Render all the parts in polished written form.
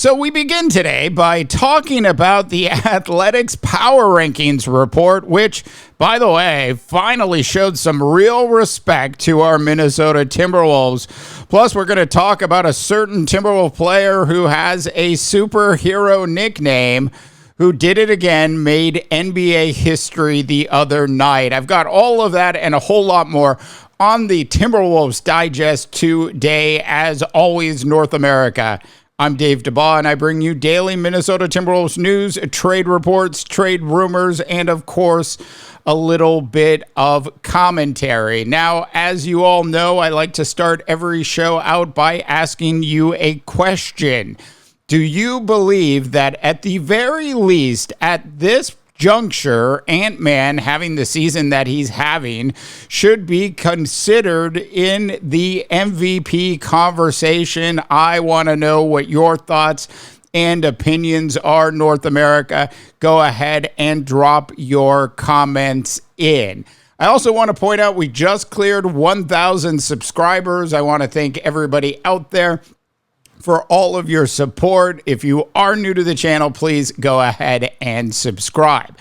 So we begin today by talking about the Athletics Power Rankings report, which, by the way, finally showed some real respect to our Minnesota Timberwolves. Plus, we're going to talk about a certain Timberwolves player who has a superhero nickname, who did it again, made NBA history the other night. I've got all of that and a whole lot more on the Timberwolves Digest today, as always, North America. I'm Dave Dabbah, and I bring you daily Minnesota Timberwolves news, trade reports, trade rumors, and, of course, a little bit of commentary. Now, as you all know, I like to start every show out by asking you a question. Do you believe that at the very least, at this juncture, Ant-Man having the season that he's having should be considered in the MVP conversation? I want to know what your thoughts and opinions are, North America. Go ahead and drop your comments in. I also want to point out we just cleared 1,000 subscribers. I want to thank everybody out there for all of your support. If you are new to the channel, please go ahead and subscribe.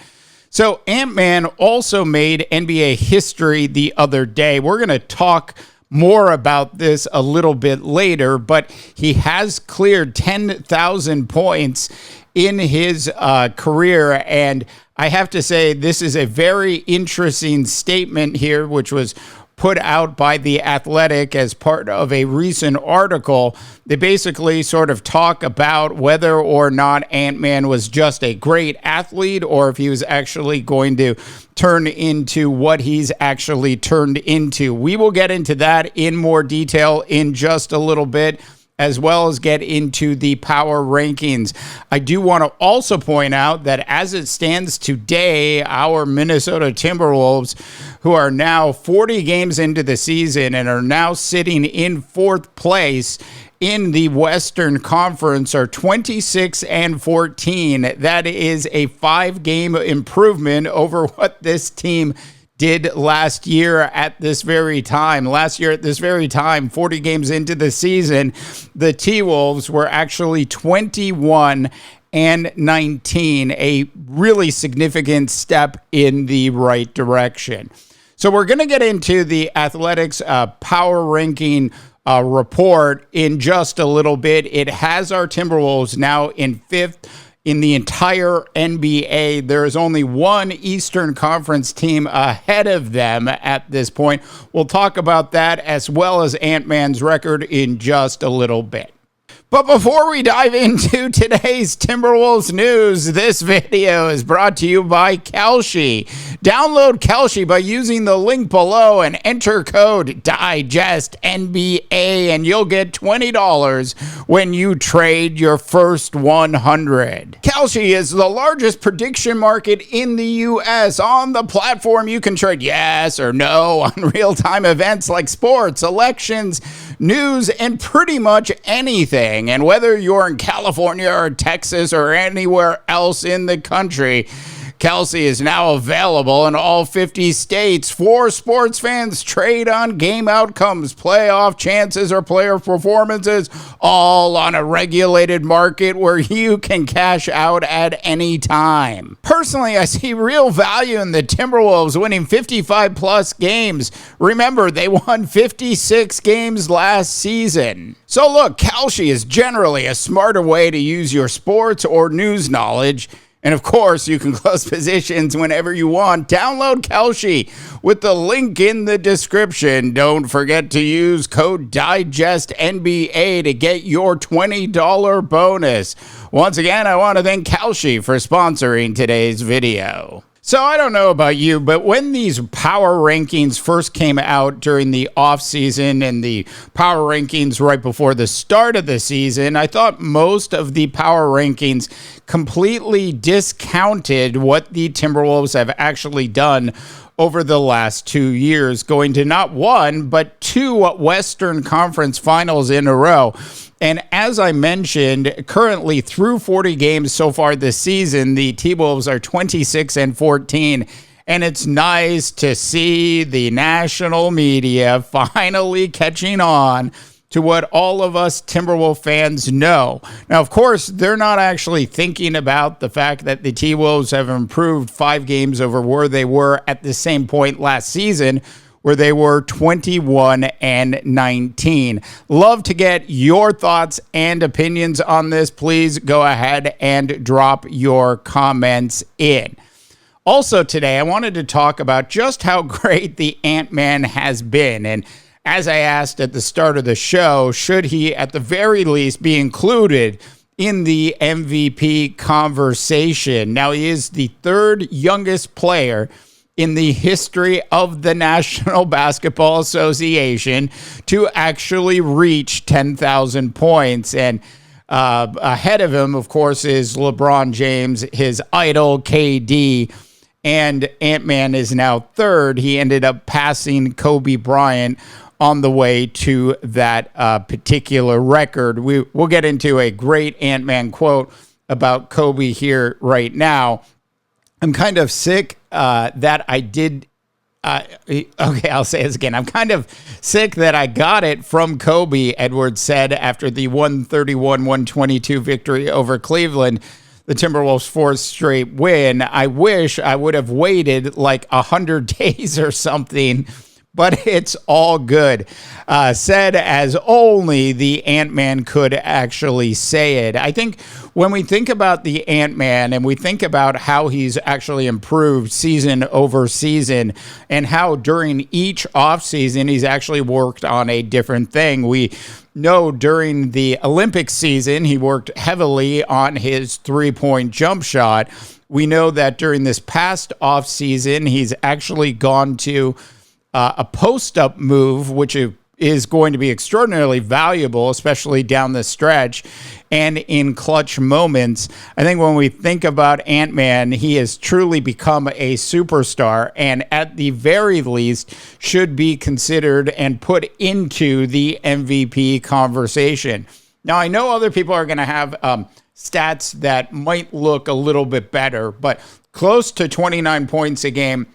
So Ant-Man also made NBA history the other day. We're going to talk more about this a little bit later, but he has cleared 10,000 points in his career. And I have to say, this is a very interesting statement here, which was put out by The Athletic as part of a recent article. They basically sort of talk about whether or not Ant-Man was just a great athlete or if he was actually going to turn into what he's actually turned into. We will get into that in more detail in just a little bit, as well as get into the power rankings. I do want to also point out that as it stands today, our Minnesota Timberwolves, who are now 40 games into the season and are now sitting in fourth place in the Western Conference, are 26-14. That is a 5-game improvement over what this team did last year at this very time. Last year at this very time, 40 games into the season, the T-Wolves were actually 21-19, a really significant step in the right direction. So we're going to get into the Athletics power ranking report in just a little bit. It has our Timberwolves now in fifth in the entire NBA. There is only one Eastern Conference team ahead of them at this point. We'll talk about that as well as Ant-Man's record in just a little bit. But before we dive into today's Timberwolves news, this video is brought to you by Kalshi. Download Kalshi by using the link below and enter code DIGESTNBA, and you'll get $20 when you trade your first 100. Kalshi is the largest prediction market in the U.S. On the platform, you can trade yes or no on real-time events like sports, elections, news, and pretty much anything. And whether you're in California or Texas or anywhere else in the country, Kalshi is now available in all 50 states. For sports fans, trade on game outcomes, playoff chances, or player performances, all on a regulated market where you can cash out at any time. Personally, I see real value in the Timberwolves winning 55-plus games. Remember, they won 56 games last season. So look, Kalshi is generally a smarter way to use your sports or news knowledge. And of course, you can close positions whenever you want. Download Kalshi with the link in the description. Don't forget to use code DIGESTNBA to get your $20 bonus. Once again, I want to thank Kalshi for sponsoring today's video. So I don't know about you, but when these power rankings first came out during the offseason and the power rankings right before the start of the season, I thought most of the power rankings completely discounted what the Timberwolves have actually done over the last 2 years, going to not one, but 2 Western Conference finals in a row. And as I mentioned, currently through 40 games so far this season, the T-Wolves are 26-14. And it's nice to see the national media finally catching on to what all of us Timberwolves fans know. Now, of course, they're not actually thinking about the fact that the T-Wolves have improved 5 games over where they were at the same point last season, where they were 21-19. Love to get your thoughts and opinions on this. Please go ahead and drop your comments in. Also today, I wanted to talk about just how great the Ant-Man has been. And as I asked at the start of the show, should he at the very least be included in the MVP conversation? Now, he is the 3rd youngest player in the history of the National Basketball Association to actually reach 10,000 points. And ahead of him, of course, is LeBron James, his idol, KD. And Ant-Man is now 3rd. He ended up passing Kobe Bryant on the way to that particular record. We'll get into a great Ant-Man quote about Kobe here right now. I'm kind of sick that I did. Okay, I'll say this again. I'm kind of sick that I got it from Kobe, Edwards said after the 131-122 victory over Cleveland, the Timberwolves' 4th straight win. I wish I would have waited like 100 days or something, but it's all good. Said as only the Ant-Man could actually say it. I think when we think about the Ant-Man and we think about how he's actually improved season over season and how during each offseason he's actually worked on a different thing. We know during the Olympic season he worked heavily on his 3-point jump shot. We know that during this past offseason he's actually gone to a post-up move, which is going to be extraordinarily valuable, especially down the stretch and in clutch moments. I think when we think about Ant-Man, he has truly become a superstar and at the very least should be considered and put into the MVP conversation. Now, I know other people are going to have stats that might look a little bit better, but close to 29 points a game,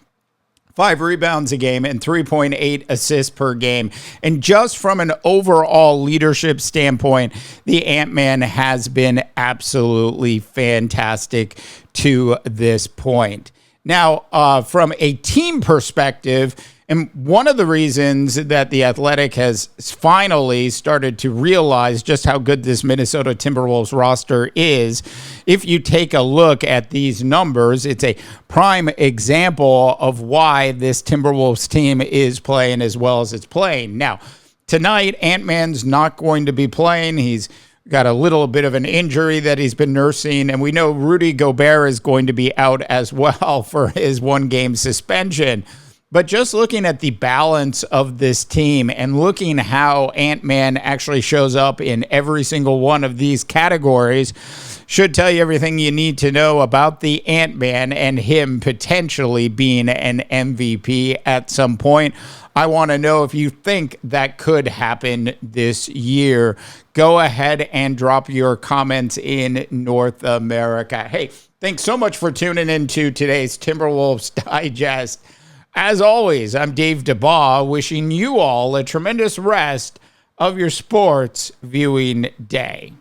5 rebounds a game, and 3.8 assists per game. And just from an overall leadership standpoint, the Ant-Man has been absolutely fantastic to this point. Now, from a team perspective, and one of the reasons that the Athletic has finally started to realize just how good this Minnesota Timberwolves roster is, if you take a look at these numbers, it's a prime example of why this Timberwolves team is playing as well as it's playing. Now, tonight, Ant-Man's not going to be playing. He's got a little bit of an injury that he's been nursing, and we know Rudy Gobert is going to be out as well for his 1-game suspension. But just looking at the balance of this team and looking how Ant-Man actually shows up in every single one of these categories should tell you everything you need to know about the Ant-Man and him potentially being an MVP at some point. I want to know if you think that could happen this year. Go ahead and drop your comments in North America. Hey, thanks so much for tuning into today's Timberwolves Digest. As always, I'm Dave Dabbah, wishing you all a tremendous rest of your sports viewing day.